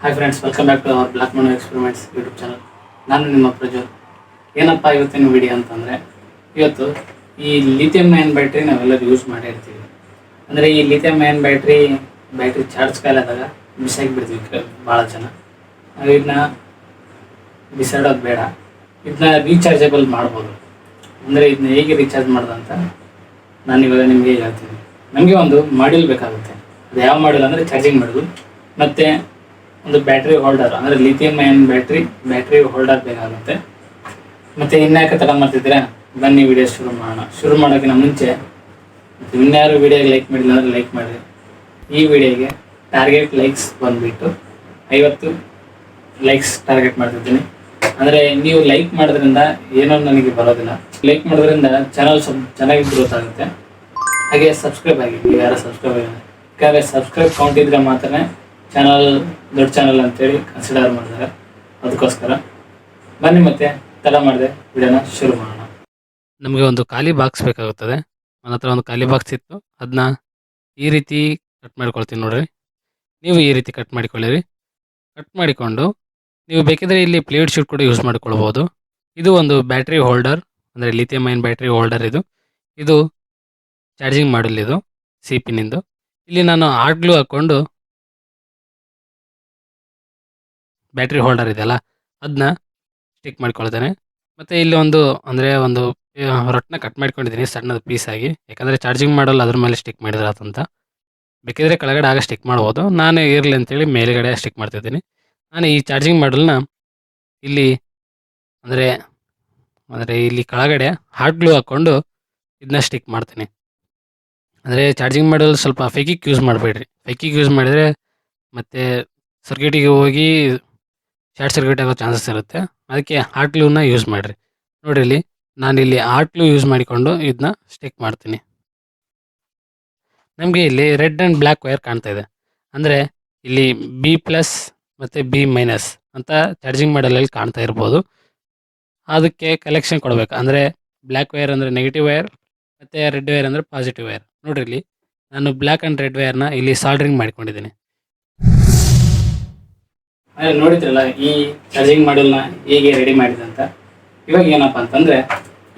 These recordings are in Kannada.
Hi friends, welcome back to our black mono experiments YouTube channel. ನಾನು ನಿಮ್ಮ ಪ್ರಜ್ವಲ್. ಏನಪ್ಪ ಇವತ್ತಿನ ವಿಡಿಯೋ ಅಂತಂದರೆ, ಇವತ್ತು ಈ ಲಿಥಿಯಂ ಅಯಾನ್ ಬ್ಯಾಟ್ರಿ ನಾವೆಲ್ಲರೂ ಯೂಸ್ ಮಾಡಿರ್ತೀವಿ. ಅಂದರೆ ಈ ಲಿಥಿಯಂ ಅಯಾನ್ ಬ್ಯಾಟ್ರಿ ಚಾರ್ಜ್ ಕಾಲಾದಾಗ ಮಿಸ್ ಆಗಿಬಿಡ್ತೀವಿ ಭಾಳ ಜನ. ನಾವು ಇದನ್ನ ಬಿಸಾಡೋದು ಬೇಡ, ಇದನ್ನ ರೀಚಾರ್ಜಬಲ್ ಮಾಡ್ಬೋದು. ಅಂದರೆ ಇದನ್ನ ಹೇಗೆ ರೀಚಾರ್ಜ್ ಮಾಡೋದಂತ ನಾನು ಇವಾಗ ನಿಮಗೆ ಹೇಳ್ತೀನಿ. ನಮಗೆ ಒಂದು ಮಾಡ್ಯೂಲ್ ಬೇಕಾಗುತ್ತೆ. ಅದು ಯಾವ ಮಾಡ್ಯೂಲ್ ಅಂದರೆ ಚಾರ್ಜಿಂಗ್ ಮಾಡ್ಯೂಲ್, ಮತ್ತು ಒಂದು ಬ್ಯಾಟ್ರಿ ಹೋಲ್ಡರ್, ಅಂದರೆ ಲಿಥಿಯಂ ಅಯಾನ್ ಬ್ಯಾಟ್ರಿ ಹೋಲ್ಡರ್ ಬೇಕಾಗುತ್ತೆ. ಮತ್ತು ಇನ್ಯಾಕೆ ತಡ ಮಾಡ್ತಿದ್ದೀರಾ, ಬನ್ನಿ ವಿಡಿಯೋ ಶುರು ಮಾಡೋಕ್ಕಿಂತ ಮುಂಚೆ ಇನ್ಯಾರು ವಿಡಿಯೋಗೆ ಲೈಕ್ ಮಾಡಿಲ್ಲ ಅಂದರೆ ಲೈಕ್ ಮಾಡಿರಿ. ಈ ವಿಡಿಯೋಗೆ ಟಾರ್ಗೆಟ್ ಲೈಕ್ಸ್ ಬಂದುಬಿಟ್ಟು 50 ಲೈಕ್ಸ್ ಟಾರ್ಗೆಟ್ ಮಾಡ್ತಿದ್ದೀನಿ. ಅಂದರೆ ನೀವು ಲೈಕ್ ಮಾಡೋದ್ರಿಂದ ಏನೋ ನನಗೆ ಬರೋದಿಲ್ಲ. ಲೈಕ್ ಮಾಡೋದ್ರಿಂದ ಚಾನಲ್ ಸ್ವಲ್ಪ ಚೆನ್ನಾಗಿ ಗ್ರೋತ್ ಆಗುತ್ತೆ. ಹಾಗೆ ಸಬ್ಸ್ಕ್ರೈಬ್ ಆಗಿ, ನೀವು ಯಾರು ಸಬ್ಸ್ಕ್ರೈಬ್ ಆಗಿ, ಯಾಕಂದರೆ ಸಬ್ಸ್ಕ್ರೈಬ್ ಕೌಂಟ್ ಇದ್ದರೆ ಮಾತ್ರ ಚಾನಲ್ ದೊಡ್ಡ ಚಾನಲ್ ಅಂತೇಳಿ ಕನ್ಸಿಡರ್ ಮಾಡಿದ್ದಾರೆ. ಅದಕ್ಕೋಸ್ಕರ ಬನ್ನಿ ಮತ್ತೆ ತಡ ಮಾಡಿದೆ ವಿಡಿಯೋನ ಶುರು ಮಾಡೋಣ. ನಮಗೆ ಒಂದು ಖಾಲಿ ಬಾಕ್ಸ್ ಬೇಕಾಗುತ್ತದೆ. ನನ್ನ ಹತ್ರ ಒಂದು ಖಾಲಿ ಬಾಕ್ಸ್ ಇತ್ತು, ಅದನ್ನ ಈ ರೀತಿ ಕಟ್ ಮಾಡ್ಕೊಳ್ತೀನಿ ನೋಡ್ರಿ. ನೀವು ಈ ರೀತಿ ಕಟ್ ಮಾಡಿಕೊಳ್ಳಿರಿ. ಕಟ್ ಮಾಡಿಕೊಂಡು ನೀವು ಬೇಕಿದ್ರೆ ಇಲ್ಲಿ ಪ್ಲೇಟ್ ಶೀಟ್ ಕೂಡ ಯೂಸ್ ಮಾಡಿಕೊಳ್ಬೋದು. ಇದು ಒಂದು ಬ್ಯಾಟ್ರಿ ಹೋಲ್ಡರ್, ಅಂದರೆ ಲಿಥಿಯಂ ಅಯಾನ್ ಬ್ಯಾಟ್ರಿ ಹೋಲ್ಡರ್. ಇದು ಚಾರ್ಜಿಂಗ್ ಮಾಡಲ್, ಇದು ಸಿ ಪಿನ್ನಿಂದು. ಇಲ್ಲಿ ನಾನು ಹಾಟ್ ಗ್ಲೂ ಹಾಕ್ಕೊಂಡು ಬ್ಯಾಟ್ರಿ ಹೋಲ್ಡರ್ ಇದೆಯಲ್ಲ ಅದನ್ನ ಸ್ಟಿಕ್ ಮಾಡ್ಕೊಳ್ತೇನೆ. ಮತ್ತು ಇಲ್ಲಿ ಒಂದು ರೊಟ್ಟನ್ನ ಕಟ್ ಮಾಡ್ಕೊಂಡಿದ್ದೀನಿ ಸಣ್ಣದು ಪೀಸಾಗಿ, ಯಾಕಂದರೆ ಚಾರ್ಜಿಂಗ್ ಮಾಡಲ್ಲ ಅದ್ರ ಮೇಲೆ ಸ್ಟಿಕ್ ಮಾಡಿದ್ರೆ ಆತಂತ. ಬೇಕಿದ್ರೆ ಕೆಳಗಡೆ ಆಗ ಸ್ಟಿಕ್ ಮಾಡ್ಬೋದು, ನಾನು ಇರಲಿ ಅಂತೇಳಿ ಮೇಲ್ಗಡೆ ಸ್ಟಿಕ್ ಮಾಡ್ತಿದ್ದೀನಿ. ನಾನು ಈ ಚಾರ್ಜಿಂಗ್ ಮಾಡಲ್ನ ಇಲ್ಲಿ ಅಂದರೆ ಇಲ್ಲಿ ಕೆಳಗಡೆ ಹಾಟ್ ಗ್ಲೂ ಹಾಕ್ಕೊಂಡು ಇದನ್ನ ಸ್ಟಿಕ್ ಮಾಡ್ತೀನಿ. ಅಂದರೆ ಚಾರ್ಜಿಂಗ್ ಮಾಡಲ್ ಸ್ವಲ್ಪ ಫೇಕಿಗೆ ಯೂಸ್ ಮಾಡಬೇಡ್ರಿ. ಫೇಕಿಗೆ ಯೂಸ್ ಮಾಡಿದರೆ ಮತ್ತು ಸರ್ಕ್ಯೂಟಿಗೆ ಹೋಗಿ ಶಾರ್ಟ್ ಸರ್ಕ್ಯೂಟ್ ಆಗೋ ಚಾನ್ಸಸ್ ಇರುತ್ತೆ. ಅದಕ್ಕೆ ಹಾಟ್ ಗ್ಲೂನ ಯೂಸ್ ಮಾಡಿರಿ. ನೋಡಿರಿ, ಇಲ್ಲಿ ನಾನಿಲ್ಲಿ ಹಾಟ್ ಗ್ಲೂ ಯೂಸ್ ಮಾಡಿಕೊಂಡು ಇದನ್ನ ಸ್ಟಿಕ್ ಮಾಡ್ತೀನಿ. ನಮಗೆ ಇಲ್ಲಿ ರೆಡ್ ಆ್ಯಂಡ್ ಬ್ಲ್ಯಾಕ್ ವೈರ್ ಕಾಣ್ತಾ ಇದೆ. ಅಂದರೆ ಇಲ್ಲಿ B+ ಮತ್ತು B- ಅಂತ ಚಾರ್ಜಿಂಗ್ ಮಾಡಲಲ್ಲಿ ಕಾಣ್ತಾ ಇರ್ಬೋದು. ಅದಕ್ಕೆ ಕಲೆಕ್ಷನ್ ಕೊಡಬೇಕು. ಅಂದರೆ ಬ್ಲ್ಯಾಕ್ ವೈರ್ ಅಂದರೆ ನೆಗೆಟಿವ್ ವೈರ್, ಮತ್ತು ರೆಡ್ ವೈರ್ ಅಂದರೆ ಪಾಸಿಟಿವ್ ವೈರ್. ನೋಡಿರಿ, ಇಲ್ಲಿ ನಾನು ಬ್ಲ್ಯಾಕ್ ಆ್ಯಂಡ್ ರೆಡ್ ವೈರ್ನ ಇಲ್ಲಿ ಸಾಲ್ಡ್ರಿಂಗ್ ಮಾಡ್ಕೊಂಡಿದ್ದೀನಿ. ನೋಡಿದ್ರಲ್ಲ ಈ ಚಾರ್ಜಿಂಗ್ ಮಾಡಲ್ನ ಹೇಗೆ ರೆಡಿ ಮಾಡಿದೆ ಅಂತ. ಇವಾಗ ಏನಪ್ಪ ಅಂತಂದರೆ,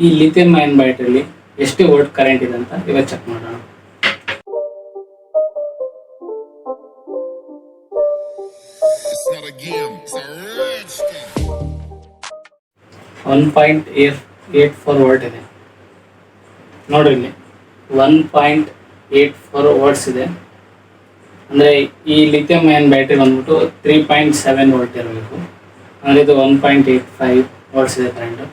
ಈ ಲಿಥಿಯಂ ಅಯಾನ್ ಬ್ಯಾಟ್ರಿಯಲ್ಲಿ ಎಷ್ಟು ವೋಲ್ಟ್ ಕರೆಂಟ್ ಇದೆ ಅಂತ ಇವಾಗ ಚೆಕ್ ಮಾಡೋಣ. 1.84 ವೋಲ್ಟ್ ಇದೆ. ನೋಡ್ರಿ, ಇಲ್ಲಿ 1.84 ವೋಲ್ಟ್ಸ್ ಇದೆ. ಅಂದರೆ ಈ ಲಿಥಿಯಂ ಅಯಾನ್ ಬ್ಯಾಟ್ರಿ ಬಂದ್ಬಿಟ್ಟು 3.7 ವೋಲ್ಟ್ ಇರಬೇಕು. ಅಂದರೆ ಇದು 1.85 ವೋಲ್ಟ್ಸ್ ಇದೆ ಕರೆಂಟು.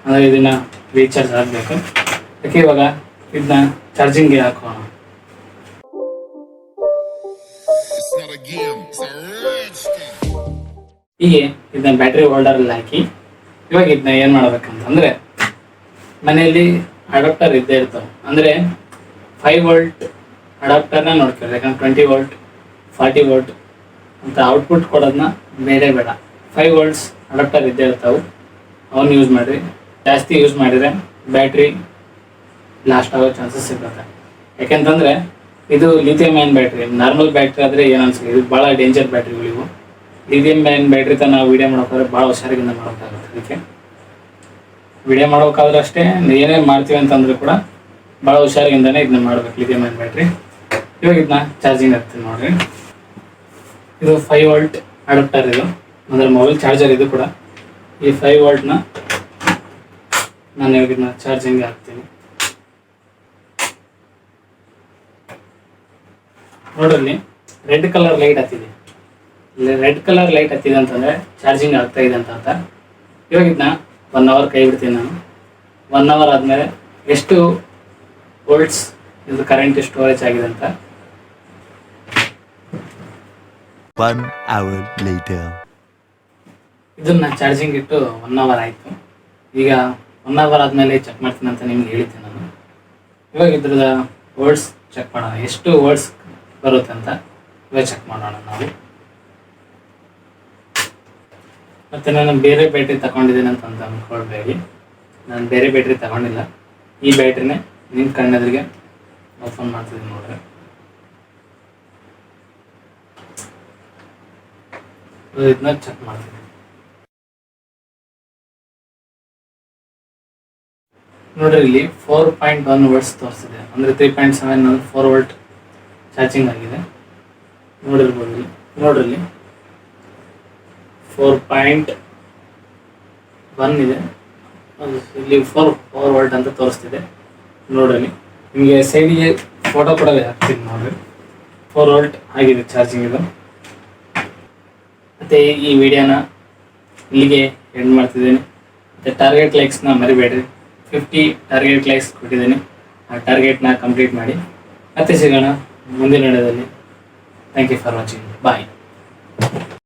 ಅಂದರೆ ಇದನ್ನು ರೀಚಾರ್ಜ್ ಆಗಬೇಕು. ಅದಕ್ಕೆ ಇವಾಗ ಇದನ್ನ ಚಾರ್ಜಿಂಗ್ಗೆ ಹಾಕೋಣ. ಹೀಗೆ ಇದನ್ನ ಬ್ಯಾಟ್ರಿ ಹೋಲ್ಡರಲ್ಲಿ ಹಾಕಿ ಇವಾಗ ಇದನ್ನ ಏನು ಮಾಡ್ಬೇಕಂತಂದರೆ, ಮನೆಯಲ್ಲಿ ಅಡಾಪ್ಟರ್ ಇದ್ದೇ ಇರ್ತವೆ. ಅಂದರೆ 5 ವೋಲ್ಟ್ ಅಡಾಪ್ಟರ್ನ ನೋಡ್ಕೊಳ್ಳಿ, ಯಾಕಂದ್ರೆ 20 ವೋಲ್ಟ್ 40 ವೋಲ್ಟ್ ಅಂತ ಔಟ್ಪುಟ್ ಕೊಡೋದನ್ನ ಬೇಡ. 5 ವೋಲ್ಟ್ಸ್ ಅಡಾಪ್ಟರ್ ಇದ್ದೇ ಇರ್ತಾವೆ, ಅವನ್ನ ಯೂಸ್ ಮಾಡಿರಿ. ಜಾಸ್ತಿ ಯೂಸ್ ಮಾಡಿದರೆ ಬ್ಯಾಟ್ರಿ ಬ್ಲಾಸ್ಟ್ ಆಗೋ ಚಾನ್ಸಸ್ ಇರುತ್ತೆ. ಯಾಕೆಂತಂದರೆ ಇದು lithium ion battery. Normal battery ಆದರೆ ಏನು ಅನ್ಸಲ್ಲ, ಇದು ಭಾಳ ಡೇಂಜರ್ ಬ್ಯಾಟ್ರಿಗಳು ಇವು. ಲಿಥಿಯಂ ಅಯಾನ್ ಬ್ಯಾಟ್ರಿ ತ ನಾವು ವೀಡಿಯೋ ಮಾಡೋಕ್ಕಾದ್ರೆ ಭಾಳ ಹುಷಾರಿಯಿಂದ ಮಾಡೋಕ್ಕಾಗುತ್ತೆ. ಅದಕ್ಕೆ ವಿಡಿಯೋ ಮಾಡೋಕ್ಕಾದ್ರೆ ಅಷ್ಟೇ, ಏನೇ ಮಾಡ್ತೀವಿ ಅಂತಂದ್ರೆ ಕೂಡ ಭಾಳ ಹುಷಾರಿಯಿಂದನೇ ಇದನ್ನ ಮಾಡ್ಬೇಕು, ಲಿಥಿಯಂ ಅಯಾನ್ ಬ್ಯಾಟ್ರಿ. ಇವಾಗ ಇದನ್ನ ಚಾರ್ಜಿಂಗ್ ಹಾಕ್ತೀನಿ ನೋಡ್ರಿ. ಇದು 5 ವೋಲ್ಟ್ ಅಡಾಪ್ಟರ್, ಇದು ಅಂದರೆ ಮೊಬೈಲ್ ಚಾರ್ಜರ್. ಇದು ಕೂಡ ಈ 5 ವೋಲ್ಟ್ನ ನಾನು ಇವಾಗ ಇದನ್ನ ಚಾರ್ಜಿಂಗ್ ಹಾಕ್ತೀನಿ. ನೋಡ್ರಿ, ರೆಡ್ ಕಲರ್ ಲೈಟ್ ಹತ್ತಿದೆ. ರೆಡ್ ಕಲರ್ ಲೈಟ್ ಹತ್ತಿದೆ ಅಂತಂದರೆ ಚಾರ್ಜಿಂಗ್ ಆಗ್ತಾ ಇದೆ ಅಂತ. ಇವಾಗ ಇದನ್ನ 1 ಅವರ್ ಕೈ ಬಿಡ್ತೀನಿ ನಾನು. 1 ಅವರ್ ಆದಮೇಲೆ ಎಷ್ಟು ವೋಲ್ಟ್ಸ್ ಇದು ಕರೆಂಟ್ ಸ್ಟೋರೇಜ್ ಆಗಿದೆ ಅಂತ. 1 hour later. ಇದನ್ನ ಚಾರ್ಜಿಂಗ್ ಇಟ್ಟು 1 ಅವರ್ ಆಯಿತು. ಈಗ 1 ಅವರ್ ಆದಮೇಲೆ ಚೆಕ್ ಮಾಡ್ತೀನಿ ಅಂತ ನಿಮ್ಗೆ ಹೇಳಿದ್ದೆ ನಾನು. ಇವಾಗ ಇದ್ರದ ವೋಲ್ಟ್ಸ್ ಚೆಕ್ ಮಾಡೋಣ, ಎಷ್ಟು ವೋಲ್ಟ್ಸ್ ಬರುತ್ತೆ ಅಂತ ಇವಾಗ ಚೆಕ್ ಮಾಡೋಣ ನಾವು. ಮತ್ತು ನಾನು ಬೇರೆ ಬ್ಯಾಟ್ರಿ ತಗೊಂಡಿದ್ದೀನಿ ಅಂತ ಅಂದ್ಕೊಳ್ಬೇಡಿ, ನಾನು ಬೇರೆ ಬ್ಯಾಟ್ರಿ ತಗೊಂಡಿಲ್ಲ. ಈ ಬ್ಯಾಟ್ರಿನೇ ನಿಮ್ಮ ಕಣ್ಣೆದುರಿಗೆ ಓಪನ್ ಮಾಡ್ತಿದ್ದೀನಿ ನೋಡ್ರಿ. ಇದನ್ನ ಚೆಕ್ ಮಾಡ್ತೀನಿ. ನೋಡ್ರಿ ಇಲ್ಲಿ 4.1 ವೋಲ್ಟ್ಸ್ ತೋರಿಸ್ತಿದೆ, ಅಂದರೆ 3.7 ಅಂದರೆ 4 ವೋಲ್ಟ್ ಚಾರ್ಜಿಂಗ್ ಆಗಿದೆ. ನೋಡಿರ್ಬೋದು ಇಲ್ಲಿ, ನೋಡ್ರಿ ಇಲ್ಲಿ 4.1 ಇದೆ, ಇಲ್ಲಿ 4 ವೋಲ್ಟ್ ಅಂತ ತೋರಿಸ್ತಿದೆ. ನೋಡ್ರಿ ನಿಮಗೆ ಸೈಡಿಗೆ ಫೋಟೋ ಕೂಡ ಹಾಕ್ತೀನಿ ನೋಡ್ರಿ. 4 ವೋಲ್ಟ್ ಆಗಿದೆ ಚಾರ್ಜಿಂಗ್ ಇದು. ಮತ್ತು ಈ ವಿಡಿಯೋನ ಇಲ್ಲಿಗೆ ಎಂಡ್ ಮಾಡ್ತಿದ್ದೀನಿ. ಮತ್ತು ಟಾರ್ಗೆಟ್ ಲೈಕ್ಸ್ನ ಮರಿಬೇಡ್ರಿ. 50 ಟಾರ್ಗೆಟ್ ಲೈಕ್ಸ್ ಕೊಟ್ಟಿದ್ದೀನಿ, ಆ ಟಾರ್ಗೆಟ್ನ ಕಂಪ್ಲೀಟ್ ಮಾಡಿ. ಮತ್ತೆ ಸಿಗೋಣ ಮುಂದಿನ ವಿಡಿಯೋದಲ್ಲಿ. Thank you for watching. Bye.